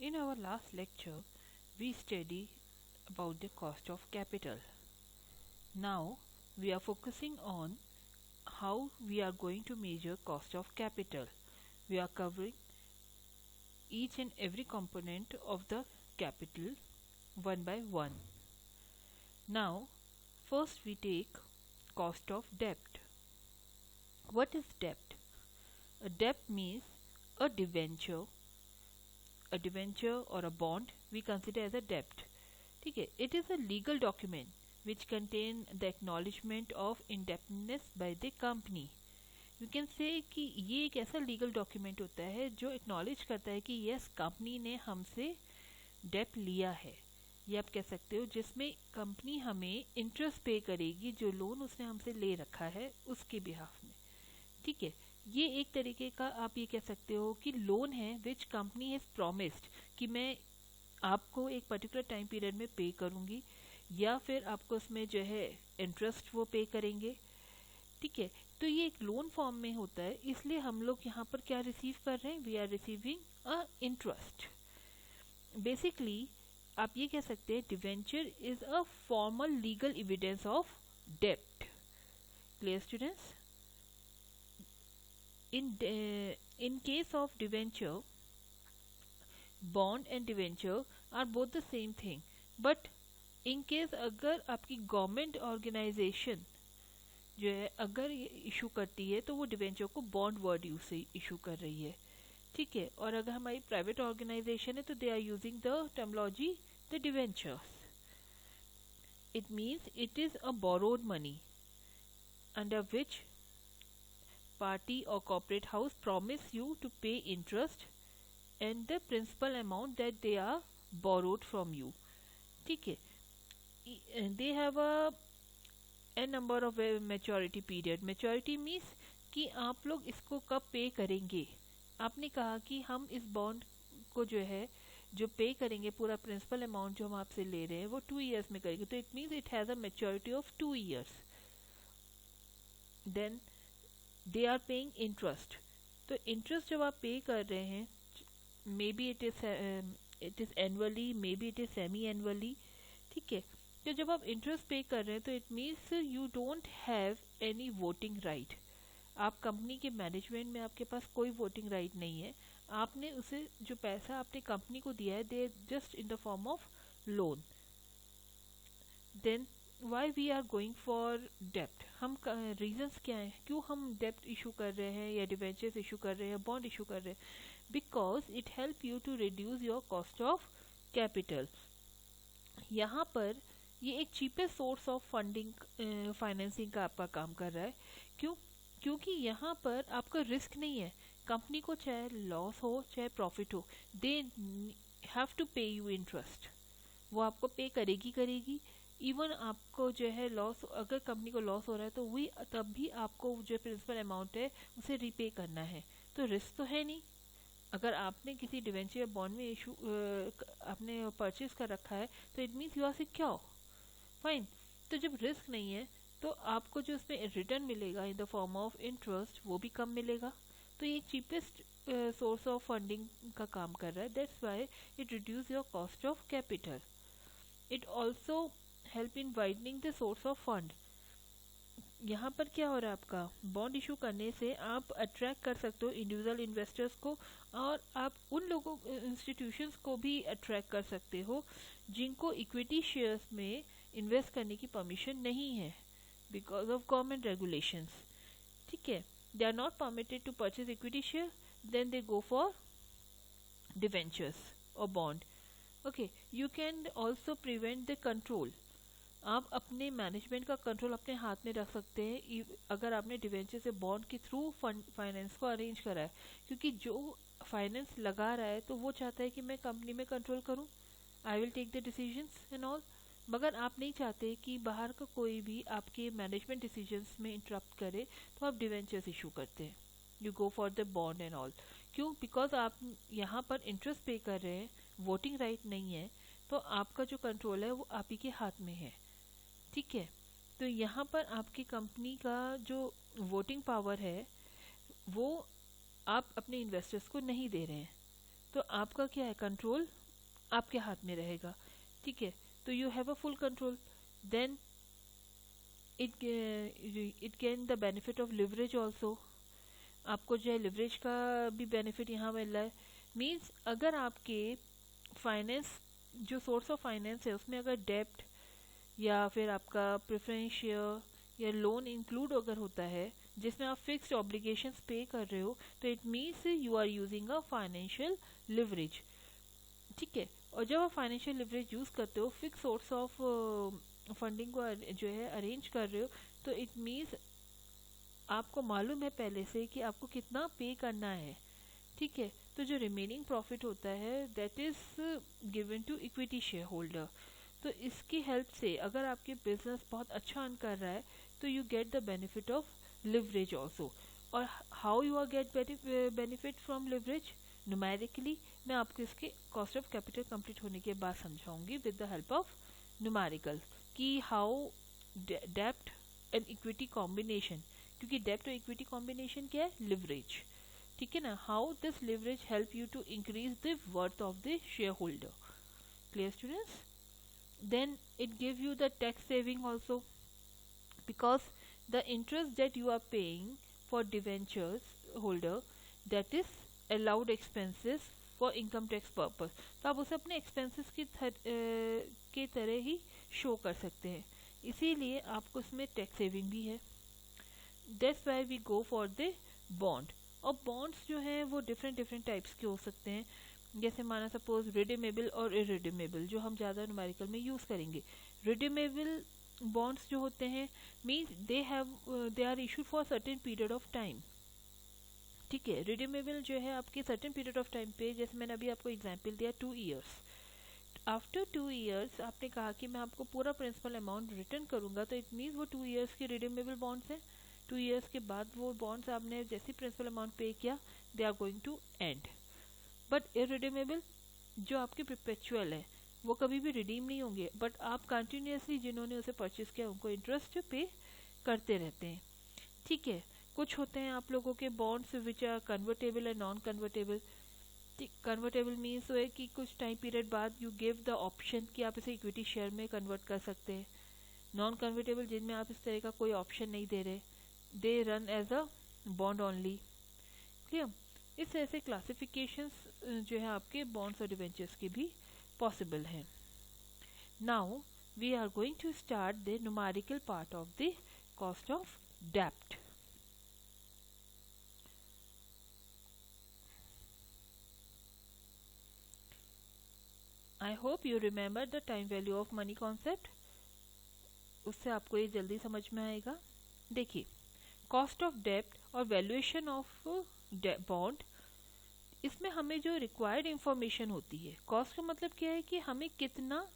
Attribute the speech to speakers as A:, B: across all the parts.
A: In our last lecture, we studied about the cost of capital. Now, we are focusing on how we are going to measure cost of capital. We are covering each and every component of the capital one by one. Now, first we take cost of debt. What is debt? A debt means a debenture or a bond we consider as a debt. ठीक है, it is a legal document which contain the acknowledgement of indebtedness by the company. You can say कि ये एक ऐसा legal document होता है जो acknowledge करता है कि यस कंपनी ने हमसे डेट लिया है, ये आप कह सकते हो, जिसमें कंपनी हमें इंटरेस्ट पे करेगी जो लोन उसने हमसे ले रखा है उसके बिहाफ में. ठीक है, ये एक तरीके का आप ये कह सकते हो कि लोन है विच कंपनी हैज प्रॉमिस्ड कि मैं आपको एक पर्टिकुलर टाइम पीरियड में पे करूंगी, या फिर आपको उसमें जो है इंटरेस्ट वो पे करेंगे. ठीक है, तो ये एक लोन फॉर्म में होता है, इसलिए हम लोग यहाँ पर क्या रिसीव कर रहे हैं, we are receiving a interest. Basically आप ये कह सकते हैं debenture is a formal legal evidence of डेप्ट. Clear students? In case of debenture, bond and debenture are both the same thing, but in case अगर आपकी गवर्नमेंट ऑर्गेनाइजेशन जो है अगर ये इशू करती है तो वो डिवेंचर को बॉन्ड वर्ड यूज से इशू कर रही है. ठीक है, और अगर हमारी प्राइवेट ऑर्गेनाइजेशन है तो they are using the terminology the debentures. It means it is a borrowed money under which party or corporate house promise you to pay interest and the principal amount that they are borrowed from you. ठीक है, they have a number of maturity period. maturity means कि आप लोग इसको कब पे करेंगे. आपने कहा कि हम इस बॉन्ड को जो है जो पे करेंगे पूरा प्रिंसिपल अमाउंट जो हम आपसे ले रहे हैं वो 2 years में करेंगे, तो it means it has a maturity of 2 years. Then they are paying interest. तो इंटरेस्ट जब आप पे कर रहे हैं, maybe it is annually, maybe it is semi annually. ठीक है, तो जब आप इंटरेस्ट पे कर रहे हैं तो it means you don't have any voting right. आप कंपनी के मैनेजमेंट में आपके पास कोई वोटिंग राइट नहीं है. आपने उसे जो पैसा आपने कंपनी को दिया है they just in the form of loan. Then why we are going for डेप्ट. हम रीजंस क्या हैं क्यों हम डेप्ट इशू कर रहे हैं या डिवेंचर्स इशू कर रहे हैं, बॉन्ड इशू कर रहे हैं? Because it help you to reduce your cost of capital. यहाँ पर ये एक cheapest source of funding financing का आपका काम कर रहा है. क्यों? क्योंकि यहाँ पर आपका रिस्क नहीं है. कंपनी को चाहे लॉस हो चाहे प्रॉफिट हो, दे हैव टू पे यू इंटरेस्ट. वो आपको पे करेगी. इवन आपको जो है लॉस, अगर कंपनी को लॉस हो रहा है तो वही तब भी आपको जो प्रिंसिपल अमाउंट है उसे रीपे करना है. तो रिस्क तो है नहीं. अगर आपने किसी डिवेंचर या बॉन्ड में इशू आपने परचेज कर रखा है तो it means you are secure. Fine. तो जब रिस्क नहीं है तो आपको जो इसमें रिटर्न मिलेगा इन द फॉर्म ऑफ इंटरेस्ट वो भी कम मिलेगा. तो ये चीपेस्ट सोर्स ऑफ फंडिंग का काम कर रहा है. That's why it reduce your cost of capital. It also help in widening the source of fund. यहाँ पर क्या हो रहा है, आपका बॉन्ड इशू करने से आप अट्रैक्ट कर सकते हो इंडिविजुअल इन्वेस्टर्स को, और आप उन लोगों इंस्टीट्यूशंस को भी अट्रैक्ट कर सकते हो जिनको इक्विटी शेयर्स में इन्वेस्ट करने की परमिशन नहीं है बिकॉज ऑफ गवर्नमेंट रेगुलेशंस. ठीक है, they are not permitted to purchase equity share, then they go for debentures और bond. Okay, you can also prevent the control. आप अपने मैनेजमेंट का कंट्रोल अपने हाथ में रख सकते हैं अगर आपने डिवेंचर से बॉन्ड के थ्रू फाइनेंस को अरेंज करा है. क्योंकि जो फाइनेंस लगा रहा है तो वो चाहता है कि मैं कंपनी में कंट्रोल करूं, I will take the decisions and all. मगर आप नहीं चाहते कि बाहर का कोई भी आपके मैनेजमेंट डिसीजंस में इंटरप्ट करे, तो आप डिवेंचर्स इशू करते हैं. You go for the bond and all. क्यों? बिकॉज आप यहाँ पर इंटरेस्ट पे कर रहे हैं, वोटिंग राइट नहीं है, तो आपका जो कंट्रोल है वो आप ही के हाथ में है. ठीक है, तो यहाँ पर आपकी कंपनी का जो वोटिंग पावर है वो आप अपने इन्वेस्टर्स को नहीं दे रहे हैं. तो आपका क्या है, कंट्रोल आपके हाथ में रहेगा, ठीक है। तो you have a full control. Then it gain the benefit of leverage also. आपको जो है लिवरेज का भी बेनिफिट यहाँ मिल रहा है। मीन्स अगर आपके फाइनेंस जो सोर्स ऑफ फाइनेंस है उसमें अगर डेप्ट या फिर आपका प्रेफरेंस शेयर या लोन इंक्लूड अगर होता है जिसमें आप फिक्स्ड ऑब्लिगेशंस पे कर रहे हो, तो it means you are using a financial leverage, ठीक है। और जब आप फाइनेंशियल लिवरेज यूज करते हो, फिक्स सोर्स ऑफ फंडिंग को जो है अरेंज कर रहे हो, तो इट मीन्स आपको मालूम है पहले से कि आपको कितना पे करना है, ठीक है। तो जो रिमेनिंग प्रॉफिट होता है that is given to equity share holder. तो इसकी हेल्प से अगर आपके बिजनेस बहुत अच्छा अर्न कर रहा है तो you get the benefit of leverage also. और how you are get benefit from leverage, numerically मैं आपको इसके कॉस्ट ऑफ कैपिटल कंप्लीट होने के बाद समझाऊंगी with the help of numerical कि हाउ डेप्ट एंड इक्विटी कॉम्बिनेशन, क्योंकि डेप्ट और इक्विटी कॉम्बिनेशन क्या है, लिवरेज, ठीक है ना। How this leverage help you to increase the worth of the share holder. Clear students? Then it give you the tax saving also, because the interest that you are paying for debentures holder that is allowed expenses for income tax purpose. तो आप उसे अपने expenses की तरह ही show कर सकते हैं, इसीलिए आपको उसमें टैक्स सेविंग भी है। That's why we go for the bond. और बॉन्ड्स जो हैं वो डिफरेंट टाइप्स के हो सकते हैं, जैसे माना सपोज रिडीमेबल और इरिडीमेबल, जो हम ज़्यादा न्यूमेरिकल में यूज़ करेंगे। रिडीमेबल बॉन्ड्स जो होते हैं means they are issued for certain period of time, ठीक है। रिडीमेबल जो है आपके सर्टेन पीरियड ऑफ टाइम पे, जैसे मैंने अभी आपको एग्जांपल दिया 2 ईयर्स, आफ्टर 2 ईयर्स आपने कहा कि मैं आपको पूरा प्रिंसिपल अमाउंट रिटर्न करूंगा, तो इट मीन्स वो 2 ईयर्स के रिडीमेबल बॉन्ड्स हैं। 2 ईयर्स के बाद वो बॉन्ड्स आपने जैसे प्रिंसिपल अमाउंट पे किया they are going to end. But irredeemable जो आपके परपेचुअल है वो कभी भी रिडीम नहीं होंगे, बट आप कंटिन्यूसली जिन्होंने उसे परचेज किया उनको इंटरेस्ट पे करते रहते हैं, ठीक है। कुछ होते हैं आप लोगों के bonds which are convertible and non convertible. Convertible means है कि कुछ टाइम पीरियड बाद यू गिव द ऑप्शन कि आप इसे इक्विटी शेयर में कन्वर्ट कर सकते हैं। नॉन कन्वर्टेबल जिनमें आप इस तरह का कोई ऑप्शन नहीं दे रहे, they run as a bond only. Clear? इस तरह से क्लासिफिकेशंस जो है आपके बॉन्ड्स और डिवेंचर्स के भी पॉसिबल हैं। Now we are going to start the numerical part of the cost of डेप्ट। I hope you remember the time value of money concept, उससे आपको ये जल्दी समझ में आएगा। देखिए, कॉस्ट ऑफ डेप्ट और वैल्यूएशन ऑफ बॉन्ड, इसमें हमें जो रिक्वायर्ड इंफॉर्मेशन होती है, कॉस्ट का मतलब क्या है कि हमें कितना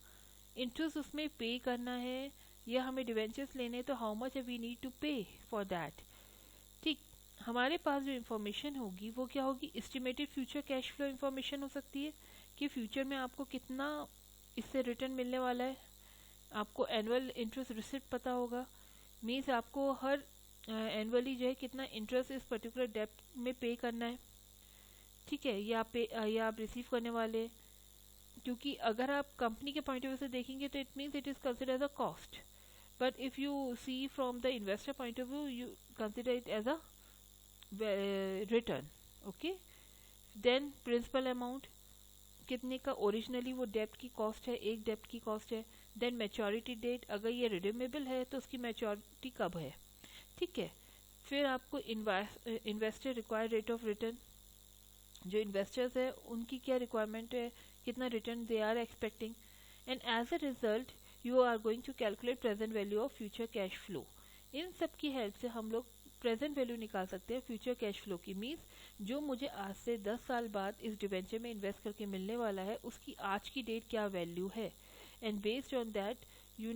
A: इंटरेस्ट उसमें पे करना है, या हमें डिवेंचर्स लेने तो how much we need to pay for that, ठीक। हमारे पास जो इंफॉर्मेशन होगी वो क्या होगी, estimated future cash flow information हो सकती है कि फ्यूचर में आपको कितना इससे रिटर्न मिलने वाला है। आपको एनुअल इंटरेस्ट रिसिप्ट पता होगा, मीन्स आपको हर एनुअली जो है कितना इंटरेस्ट इस पर्टिकुलर डेप्ट में पे करना है, ठीक है, या आप रिसीव करने वाले। क्योंकि अगर आप कंपनी के पॉइंट ऑफ व्यू से देखेंगे तो it means it is considered as a cost, but if you see from the investor point of view you consider it as a return, okay. Then principal amount कितने का originally वो डेप्ट की cost है, एक डेप्ट की कॉस्ट है। Then maturity date, अगर ये रिडीमेबल है तो उसकी मैच्योरिटी कब है, ठीक है। फिर आपको investor required rate of return, जो इन्वेस्टर्स है उनकी क्या रिक्वायरमेंट है, कितना return they are expecting, and as a result you are going to calculate present value of future cash flow. इन सब की हेल्प से हम लोग प्रेजेंट वैल्यू निकाल सकते हैं फ्यूचर कैश फ्लो की। मीन्स जो मुझे आज से 10 साल बाद इस डिवेंचर में इन्वेस्ट करके मिलने वाला है उसकी आज की डेट क्या वैल्यू है, and based on that you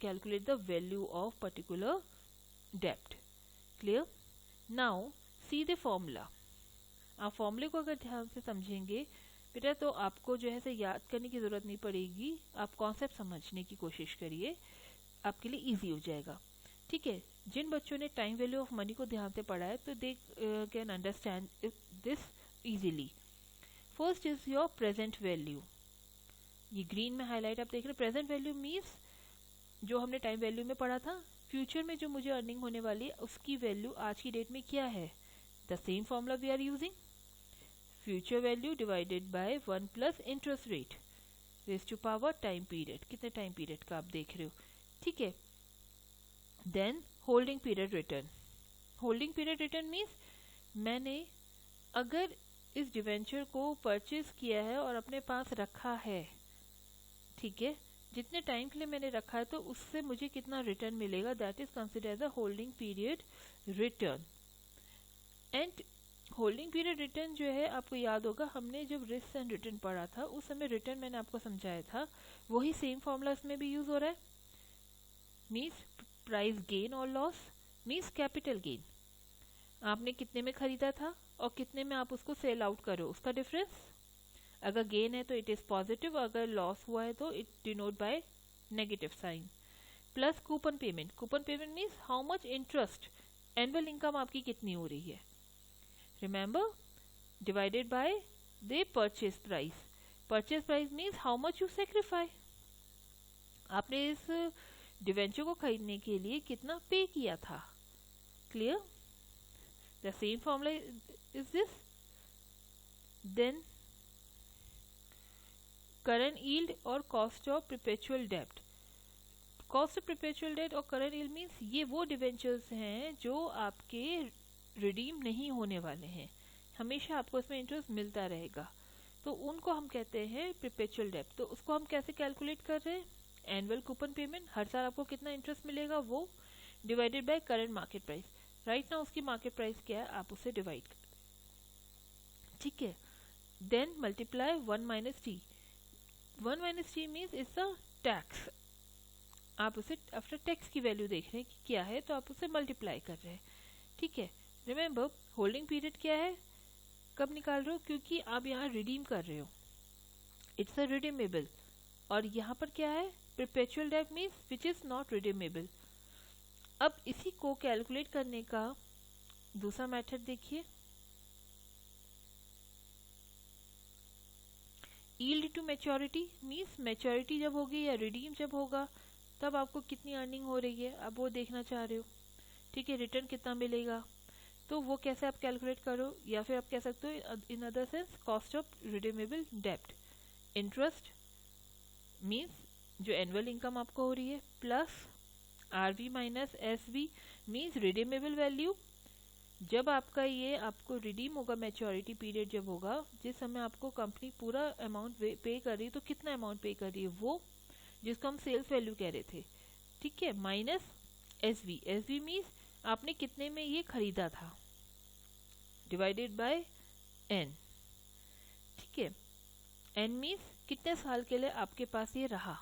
A: calculate the value of particular डेप्ट। Clear? Now see the formula. आप फॉर्मूले को अगर ध्यान से समझेंगे बेटा तो आपको जो है से याद करने की जरूरत नहीं पड़ेगी, आप कॉन्सेप्ट समझने की कोशिश करिए, आपके लिए इजी हो जाएगा, ठीक है। जिन बच्चों ने टाइम वैल्यू ऑफ मनी को ध्यान से पढ़ा है तो they can understand this easily. First is your present value, ये ग्रीन में हाईलाइट आप देख रहे हैं। प्रेजेंट वैल्यू मीन्स जो हमने टाइम वैल्यू में पढ़ा था, फ्यूचर में जो मुझे अर्निंग होने वाली है उसकी वैल्यू आज की डेट में क्या है। The same formula we are using, future value divided by 1 plus interest rate raise to power time period, कितने टाइम पीरियड का आप देख रहे हो, ठीक है। Then holding period return, holding period return means मैंने अगर इस डिवेंचर को परचेज किया है और अपने पास रखा है, ठीक है, जितने टाइम के लिए मैंने रखा है तो उससे मुझे कितना रिटर्न मिलेगा, that is consider as a holding period return. And holding period return जो है, आपको याद होगा हमने जब रिस्क एंड रिटर्न पढ़ा था उस समय रिटर्न मैंने आपको समझाया था, वही सेम फॉर्मूला इसमें भी यूज हो रहा है। मीन्स प्राइस गेन और लॉस मीन्स कैपिटल गेन, आपने कितने में खरीदा था और कितने में आप उसको सेल आउट करो, उसका डिफरेंस। अगर गेन है तो इट इज पॉजिटिव, अगर लॉस हुआ है तो it denote by negative sign. Plus coupon payment, coupon payment means how much interest, annual income आपकी कितनी हो रही है, remember divided by the purchase price, purchase price means how much you sacrifice, आपने इस डिवेंचर को खरीदने के लिए कितना पे किया था। Clear, the same formula is this. Then current yield और कॉस्ट ऑफ परपेचुअल डेब्ट, कॉस्ट ऑफ परपेचुअल डेब्ट और करंट यील्ड मीन्स ये वो डिवेंचर्स हैं जो आपके रिडीम नहीं होने वाले हैं, हमेशा आपको इसमें इंटरेस्ट मिलता रहेगा, तो उनको हम कहते हैं परपेचुअल डेब्ट। तो उसको हम कैसे कैलकुलेट कर रहे हैं, एनुअल कूपन पेमेंट, हर साल आपको कितना इंटरेस्ट मिलेगा वो, divided by current market price, right now उसकी मार्केट प्राइस क्या है आप उसे डिवाइड कर, ठीक है। Then multiply 1 minus T, 1 minus T means is the tax, आप उसे आफ्टर टैक्स की वैल्यू देख रहे हैं कि क्या है तो आप उसे मल्टीप्लाई कर रहे हैं, ठीक है। रिमेंबर होल्डिंग पीरियड क्या है, कब निकाल रहे हो, क्योंकि आप यहाँ रिडीम कर रहे हो, इट्स अ रिडीमेबल, और यहाँ पर क्या है परपेचुअल डेब्ट means which is not redeemable. अब इसी को कैलकुलेट करने का दूसरा मेथड देखिए, yield to maturity means maturity जब होगी या रिडीम जब होगा तब आपको कितनी अर्निंग हो रही है, आप वो देखना चाह रहे हो, ठीक है, रिटर्न कितना मिलेगा, तो वो कैसे आप कैलकुलेट करो, या फिर आप कह सकते हो in other sense cost of redeemable डेब्ट, इंटरेस्ट मीन्स जो एनुअल इनकम आपको हो रही है, plus RV minus SV means redeemable value, जब आपका ये आपको रिडीम होगा मैच्योरिटी पीरियड जब होगा, जिस समय आपको कंपनी पूरा अमाउंट पे कर रही है, तो कितना अमाउंट पे कर रही है वो जिसको हम सेल्स वैल्यू कह रहे थे, ठीक है, माइनस एसवी, एसवी मीन्स आपने कितने में ये खरीदा था, डिवाइडेड बाय एन, ठीक है, एन मीन्स कितने साल के लिए आपके पास ये रहा,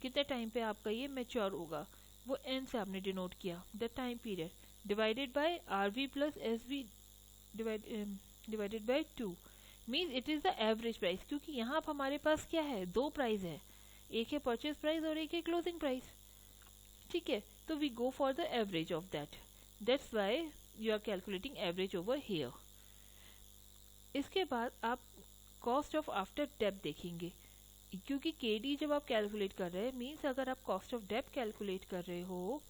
A: कितने टाइम पे आपका ये मैच्योर होगा, वो एन से आपने डिनोट किया the time period, divided by RV plus SV divided by 2 means it is the average price, क्योंकि यहाँ आप हमारे पास क्या है, दो प्राइस है, एक है परचेज प्राइस और एक है क्लोजिंग प्राइस, ठीक है, तो we go for the average of that, that's why you are calculating average over here. इसके बाद आप कॉस्ट ऑफ आफ्टर डेब्ट देखेंगे, क्योंकि केडी जब आप कैलकुलेट कर रहे हैं मीन्स अगर आप कॉस्ट ऑफ डेब्ट कैलकुलेट कर रहे हो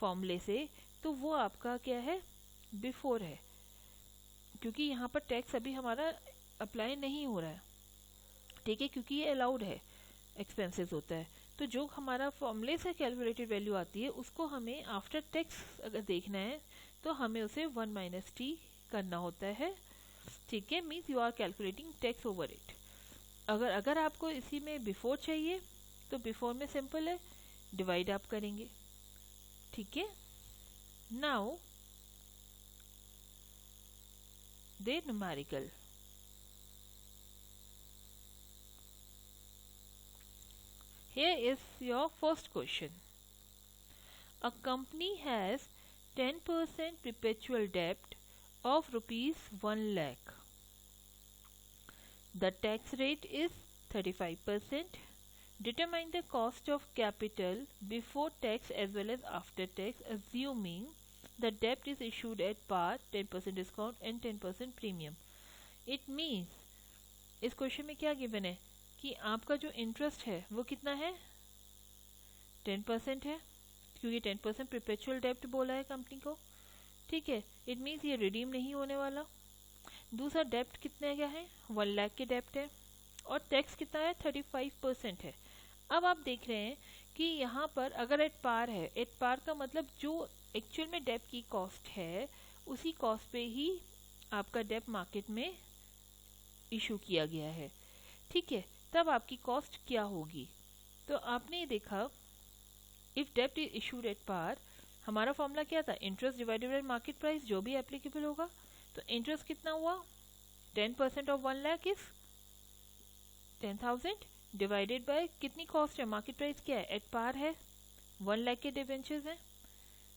A: फॉर्मूले से तो वो आपका क्या है, बिफोर है, क्योंकि यहाँ पर टैक्स अभी हमारा अप्लाई नहीं हो रहा है, ठीक है, क्योंकि ये अलाउड है, एक्सपेंसेस होता है, तो जो हमारा फॉर्मूले से कैलकुलेटेड वैल्यू आती है उसको हमें आफ्टर टैक्स अगर देखना है तो हमें उसे 1 माइनस टी करना होता है, ठीक है, means you are calculating tax over it. अगर आपको इसी में बिफोर चाहिए तो बिफोर में सिंपल है, डिवाइड आप करेंगे, ठीक है। Now the numerical, here is your first question. A company has 10% perpetual debt of rupees 1 lakh. The tax rate is 35%. Determine the cost of capital before tax as well as after tax, assuming the debt is issued at par, 10% discount and 10% premium. It means इस question में क्या given है कि आपका जो interest है वो कितना है, 10% है, क्योंकि 10% परपेचुअल डेब्ट बोला है कंपनी को, ठीक है। इट मीन्स ये रिडीम नहीं होने वाला। दूसरा डेब्ट कितने का है, 1 लाख के डेब्ट है, और टैक्स कितना है, 35% है। अब आप देख रहे हैं कि यहाँ पर अगर एट पार है, एट पार का मतलब जो एक्चुअल में डेब्ट की कॉस्ट है उसी कॉस्ट पे ही आपका डेब्ट मार्केट में इशू किया गया है, ठीक है। तब आपकी कॉस्ट क्या होगी, तो आपने देखा इफ डेब्ट इज इशूड एट पार, हमारा फॉर्मूला क्या था, interest divided by market price, जो भी एप्लीकेबल होगा। तो इंटरेस्ट कितना हुआ, 10% of 1 lakh is 10,000 divided bye कितनी कॉस्ट है, मार्केट प्राइस क्या है, एट पार है, 1 लाख के डिवेंचर्स हैं,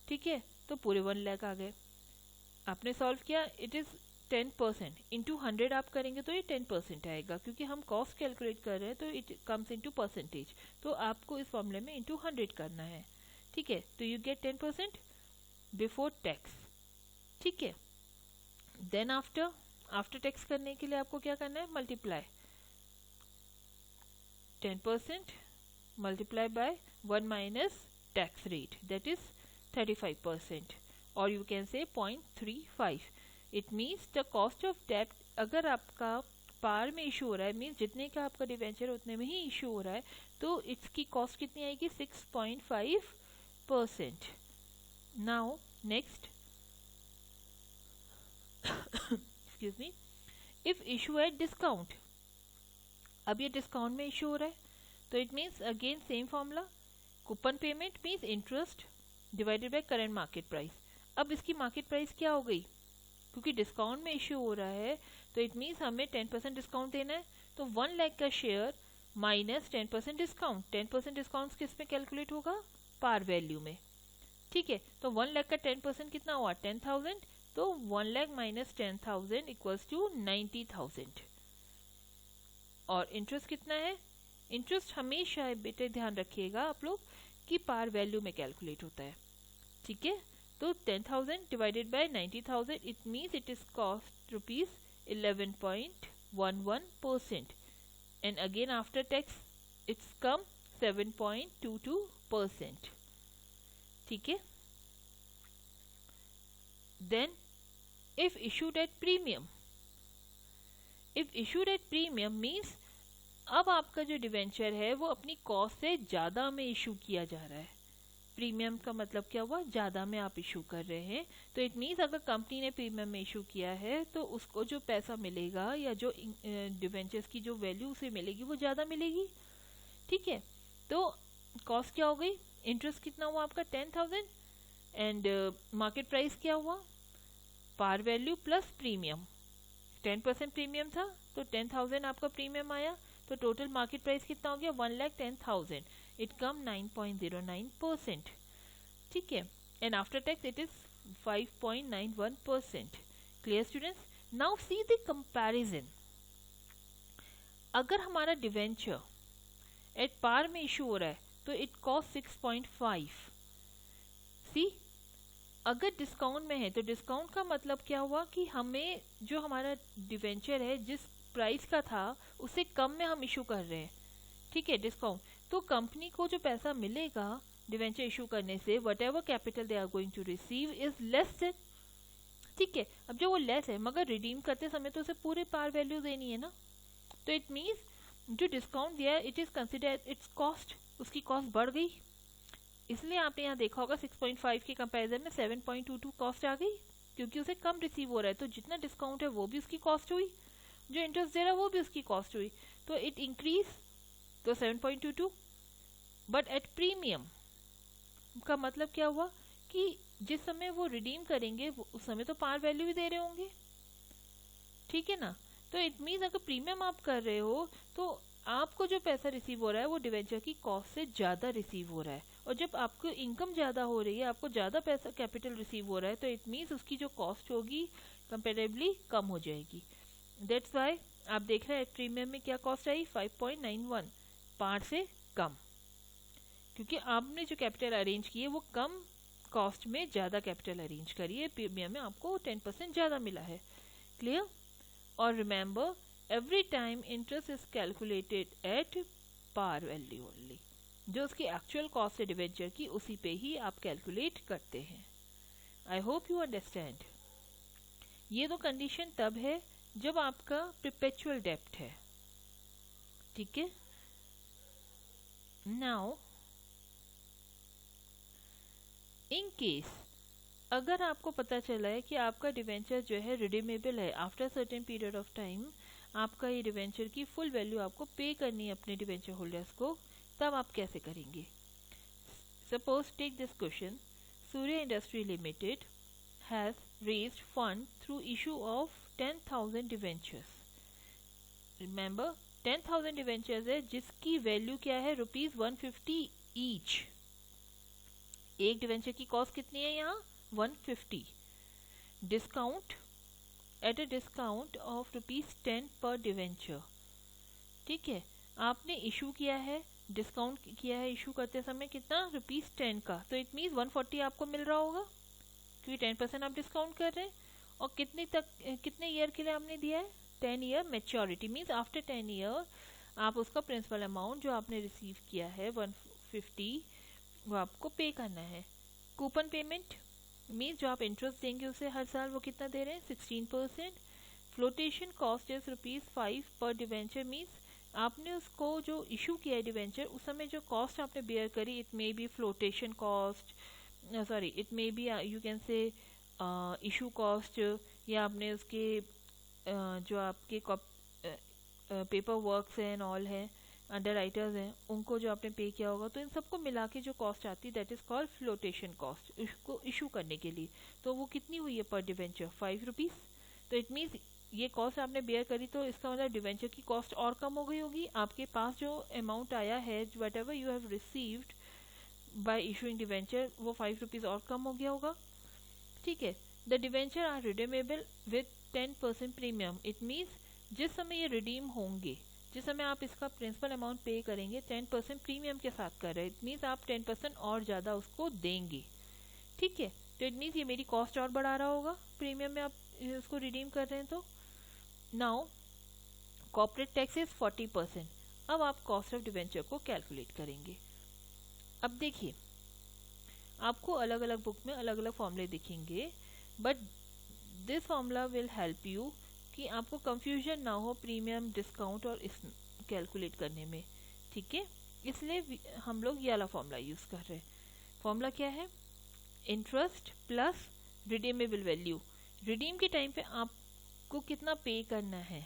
A: ठीक है। तो पूरे 1 लाख आ गए। आपने सॉल्व किया, इट इज 10% इंटू 100 आप करेंगे तो ये 10% आएगा, क्योंकि हम कॉस्ट कैलकुलेट कर रहे हैं तो इट कम्स इनटू परसेंटेज, तो आपको इस फॉर्मूले में इंटू 100 करना है, ठीक है। तो यू गेट 10% बिफोर टैक्स, ठीक है। देन आफ्टर टैक्स करने के लिए आपको क्या करना है, multiply 10% multiply by 1 minus tax rate, that is 35%, और you can say 0.35। It means the cost of डेब्ट अगर आपका पार में इशू हो रहा है, मीन्स जितने का आपका डिवेंचर उतने में ही इशू हो रहा है, तो इसकी कॉस्ट कितनी आएगी, 6.5%। Now next, excuse me, if issue at discount, अब ये डिस्काउंट में इशू हो रहा है, तो it means again same formula, coupon payment means interest divided by current market price. अब इसकी मार्केट प्राइस क्या हो गई, क्योंकि डिस्काउंट में इश्यू हो रहा है तो इट मीन्स हमें 10% डिस्काउंट देना है, तो 1 लाख का शेयर माइनस 10% डिस्काउंट, 10% डिस्काउंट किस में कैलकुलेट होगा, पार वैल्यू में, ठीक है। तो 1 लाख का 10% कितना हुआ, 10,000, तो 1 लाख माइनस 10,000 इक्वल्स टू 90,000। और इंटरेस्ट कितना है, इंटरेस्ट हमेशा बेटे ध्यान रखिएगा आप लोग कि पार वैल्यू में कैलकुलेट होता है, ठीक है। तो 10,000 divided by 90,000, it means it is cost rupees 11.11%, and again after tax it's come 7.22%, ठीक है। Then if issued at premium, if issued at premium means अब आपका जो डिवेंचर है वो अपनी कॉस्ट से ज्यादा में इशू किया जा रहा है। प्रीमियम का मतलब क्या हुआ, ज्यादा में आप इशू कर रहे हैं, तो इट मीन्स अगर कंपनी ने प्रीमियम में इशू किया है तो उसको जो पैसा मिलेगा या जो डिवेंचर्स की जो वैल्यू उसे मिलेगी वो ज्यादा मिलेगी, ठीक है। तो कॉस्ट क्या हो गई, इंटरेस्ट कितना हुआ आपका 10,000, एंड मार्केट प्राइस क्या हुआ, par value plus premium, 10% premium था तो 10,000 आपका प्रीमियम आया, तो टोटल मार्केट प्राइस कितना हो गया, 1,10,000, इट कम 9.09%, ठीक है। And after tax it is 5.91%। Clear students, now see the comparison. अगर हमारा डिवेंचर एट पार में इशू हो रहा है तो इट कॉस्ट 6.5। सी, अगर डिस्काउंट में है तो डिस्काउंट का मतलब क्या हुआ कि हमें जो हमारा डिवेंचर है जिस प्राइस का था उससे कम में हम इशू कर रहे हैं, ठीक है, डिस्काउंट। तो कंपनी को जो पैसा मिलेगा डिवेंचर इशू करने से, whatever capital they are going to receive is less than, ठीक है। अब जो वो लेस है मगर रिडीम करते समय तो उसे पूरे पार वैल्यू देनी है ना, तो इट मीन्स जो डिस्काउंट दिया है it is consider it's cost, उसकी कॉस्ट बढ़ गई, इसलिए आपने यहाँ देखा होगा 6.5 के कंपैरिजन में 7.22 कॉस्ट आ गई, क्योंकि उसे कम रिसीव हो रहा है, तो जितना डिस्काउंट है वो भी उसकी कॉस्ट हुई, जो इंटरेस्ट दे रहा है वो भी उसकी कॉस्ट हुई, तो इट इंक्रीज, तो 7.22। बट एट प्रीमियम का मतलब क्या हुआ कि जिस समय वो रिडीम करेंगे उस समय तो पार वैल्यू भी दे रहे होंगे, ठीक है ना। तो इट मीन्स अगर प्रीमियम आप कर रहे हो तो आपको जो पैसा रिसीव हो रहा है वो डिवेंचर की कॉस्ट से ज्यादा रिसीव हो रहा है, और जब आपको इनकम ज्यादा हो रही है, आपको ज्यादा पैसा कैपिटल रिसीव हो रहा है, तो इट मीन्स उसकी जो कॉस्ट होगी कंपेरेबली कम हो जाएगी। दैट्स वाई आप देख रहे हैं प्रीमियम में क्या कॉस्ट आई, 5.91, पार से कम, क्योंकि आपने जो कैपिटल अरेंज की है वो कम कॉस्ट में ज्यादा कैपिटल अरेंज करी है, प्रीमियम में आपको 10% ज्यादा मिला है। क्लियर। और remember every time interest is calculated at par value only, जो उसकी एक्चुअल कॉस्ट है डिवेंचर की उसी पे ही आप कैलकुलेट करते हैं। आई होप यू अंडरस्टैंड। ये तो कंडीशन तब है जब आपका परपेचुअल डेब्ट है, ठीक है। नाउ इन केस अगर आपको पता चला है कि आपका डिवेंचर जो है रिडीमेबल है after certain period of time, आपका ये डिवेंचर की फुल वैल्यू आपको पे करनी है अपने डिवेंचर होल्डर्स को, तब आप कैसे करेंगे? Suppose take this question, Surya industry limited has raised fund through issue of 10,000 debentures. Remember 10,000 debentures है जिसकी वैल्यू क्या है, ₹150 ईच। एक डिवेंचर की कॉस्ट कितनी है यहाँ, 150। Discount at a discount of ₹10 पर डिवेंचर, ठीक है। आपने इशू किया है, डिस्काउंट किया है इशू करते समय कितना, ₹10 का, तो इट मीन्स 140 आपको मिल रहा होगा क्योंकि 10% आप डिस्काउंट कर रहे हैं। और कितने ईयर के लिए आपने दिया है, 10 year maturity, means after 10 year आप उसका प्रिंसिपल अमाउंट जो आपने रिसीव किया है 150 वो आपको पे करना है। कूपन पेमेंट मीन्स जो आप इंटरेस्ट देंगे उसे हर साल वो कितना दे रहे हैं, 16%। फ्लोटेशन कॉस्ट इज ₹5 पर डिवेंचर, मीन्स आपने उसको जो इशू किया है डिवेंचर उस समय जो कॉस्ट आपने बेयर करी, it may be flotation cost, sorry it may be you can say issue cost, या आपने उसके जो आपके पेपर वर्क्स हैं एंड ऑल है, अंडर राइटर्स हैं, उनको जो आपने पे किया होगा, तो इन सबको मिला के जो कॉस्ट आती है that is called flotation cost, इसको इशू करने के लिए। तो वो कितनी हुई है पर डिवेंचर, ₹5। तो इट मीन्स ये कॉस्ट आपने बेयर करी, तो इसका मतलब डिवेंचर की कॉस्ट और कम हो गई होगी। आपके पास जो अमाउंट आया है, whatever you have received by issuing debenture, वो ₹5 और कम हो गया होगा, ठीक है। The debenture are redeemable with 10% premium, it means जिस समय ये रिडीम होंगे, जिस समय आप इसका प्रिंसिपल अमाउंट पे करेंगे 10% प्रीमियम के साथ कर रहे हैं, इट मीन्स आप 10% और ज़्यादा उसको देंगे, ठीक है। तो इट मीन्स ये मेरी कॉस्ट और बढ़ा रहा होगा, प्रीमियम में आप इसको रिडीम कर रहे हैं तो। Now corporate tax is 40%। अब आप कॉस्ट ऑफ डिवेंचर को कैलकुलेट करेंगे। अब देखिए आपको अलग अलग बुक में अलग अलग फॉर्मूले दिखेंगे, but this formula will help you कि आपको कंफ्यूजन ना हो प्रीमियम, डिस्काउंट और इस कैलकुलेट करने में, ठीक है। इसलिए हम लोग ये वाला फॉर्मूला यूज़ कर रहे हैं। फॉर्मूला क्या है, interest plus redeemable value. Redeem के टाइम पे आपको कितना पे करना है,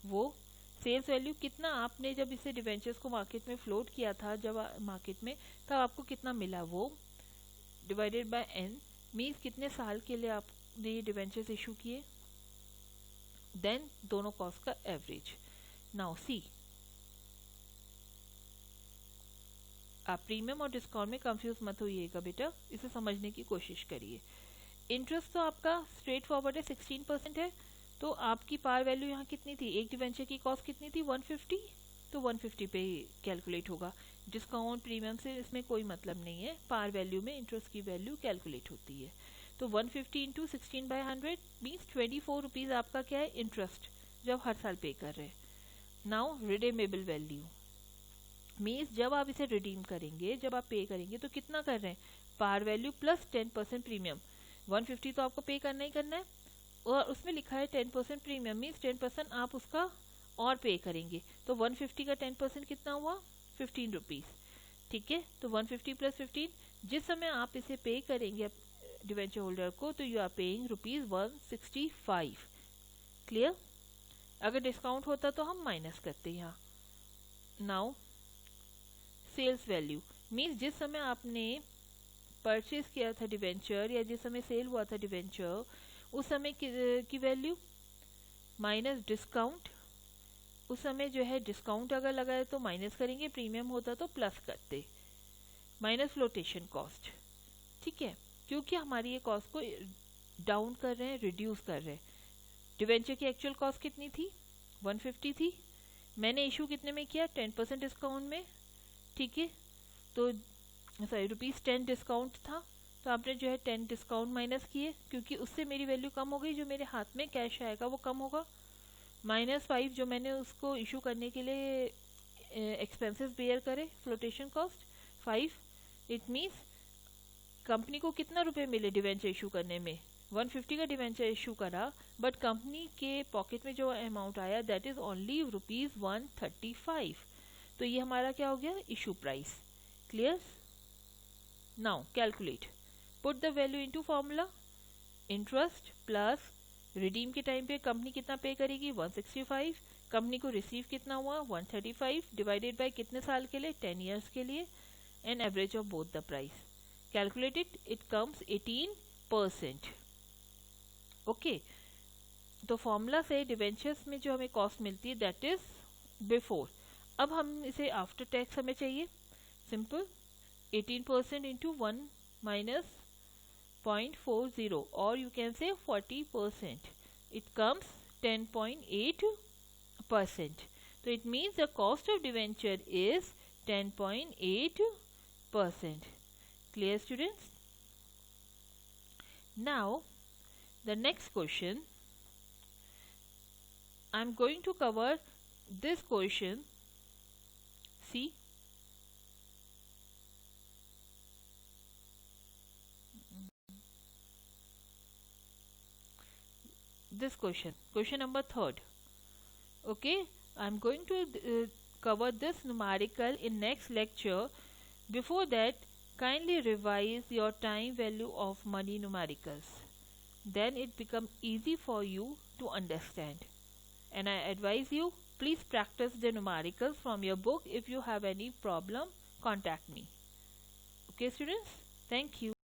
A: वो सेल्स वैल्यू कितना आपने जब इसे डिवेंचर्स को मार्केट में फ्लोट किया था, जब मार्केट में तब आपको कितना मिला, वो डिवाइडेड बाय n, मीन्स कितने साल के लिए आपने ये डिवेंचर्स इशू किए, देन दोनों कॉस्ट का एवरेज। नाउ सी, आप प्रीमियम और डिस्काउंट में कंफ्यूज मत होइएगा बेटा, इसे समझने की कोशिश करिए। इंटरेस्ट तो आपका स्ट्रेट फॉरवर्ड है, 16% है, तो आपकी पार वैल्यू यहाँ कितनी थी, एक डिवेंचर की कॉस्ट कितनी थी, 150, तो 150 पे ही कैलकुलेट होगा। डिस्काउंट प्रीमियम से इसमें कोई मतलब नहीं है, पार वैल्यू में इंटरेस्ट की वैल्यू कैलकुलेट होती है। तो 150 इंटू 16/100 मीन्स ₹24 आपका क्या है, इंटरेस्ट, जब हर साल पे कर रहे हैं। नाउ रिडीमेबल वैल्यू मीन्स जब आप इसे रिडीम करेंगे, जब आप पे करेंगे तो कितना कर रहे हैं, पार वैल्यू प्लस 10% प्रीमियम। 150 तो आपको पे करना ही करना है, और उसमें लिखा है 10% प्रीमियम, मीन्स 10% आप उसका और पे करेंगे, तो 150 का 10% कितना हुआ, ₹15, ठीक है। तो 150 प्लस 15, जिस समय आप इसे पे करेंगे डिवेंचर होल्डर को, तो यू आर पेइंग ₹165, क्लियर। अगर डिस्काउंट होता तो हम माइनस करते यहाँ। नाउ सेल्स वैल्यू मीन्स जिस समय आपने परचेज किया था डिवेंचर, या जिस समय सेल हुआ था डिवेंचर, उस समय की वैल्यू माइनस डिस्काउंट, उस समय जो है डिस्काउंट अगर लगाए तो माइनस करेंगे, प्रीमियम होता तो प्लस करते, माइनस फ्लोटेशन कॉस्ट, ठीक है, क्योंकि हमारी ये कॉस्ट को डाउन कर रहे हैं, रिड्यूस कर रहे हैं। डिवेंचर की एक्चुअल कॉस्ट कितनी थी, 150 थी, मैंने इशू कितने में किया, 10% डिस्काउंट में, ठीक है। तो सॉरी ₹10 डिस्काउंट था, तो आपने जो है 10 डिस्काउंट माइनस किए, क्योंकि उससे मेरी वैल्यू कम हो गई, जो मेरे हाथ में कैश आएगा वो कम होगा, -5 जो मैंने उसको इशू करने के लिए एक्सपेंसेस बेयर करे, flotation cost 5, it means company को कितना रुपए मिले डिवेंचर इशू करने में, 150 का डिवेंचर इशू करा, बट कंपनी के पॉकेट में जो अमाउंट आया दैट इज ओनली ₹135। तो ये हमारा क्या हो गया, issue price. Clear? Now calculate, put the value into formula, interest plus redeem के टाइम पे कंपनी कितना पे करेगी, 165, कंपनी को रिसीव कितना हुआ, 135, डिवाइडेड बाय कितने साल के लिए, 10 ईयर्स के लिए, and average of both the price. Calculated, it comes 18%। Okay, तो फॉर्मूला से डिवेंचर्स में जो हमें कॉस्ट मिलती है दैट इज बिफोर। अब हम इसे आफ्टर टैक्स हमें चाहिए, simple 18% into 1 minus 0.40, or you can say 40%. It comes 10.8%. So it means the cost of debenture is 10.8%. Clear, students? Now the next question, I'm going to cover this question. See, this question number 3rd. Okay, I'm going to cover this numerical in next lecture. Before that, kindly revise your time value of money numericals, then it become easy for you to understand. And I advise you, please practice the numericals from your book. If you have any problem, contact me. Okay, students, thank you.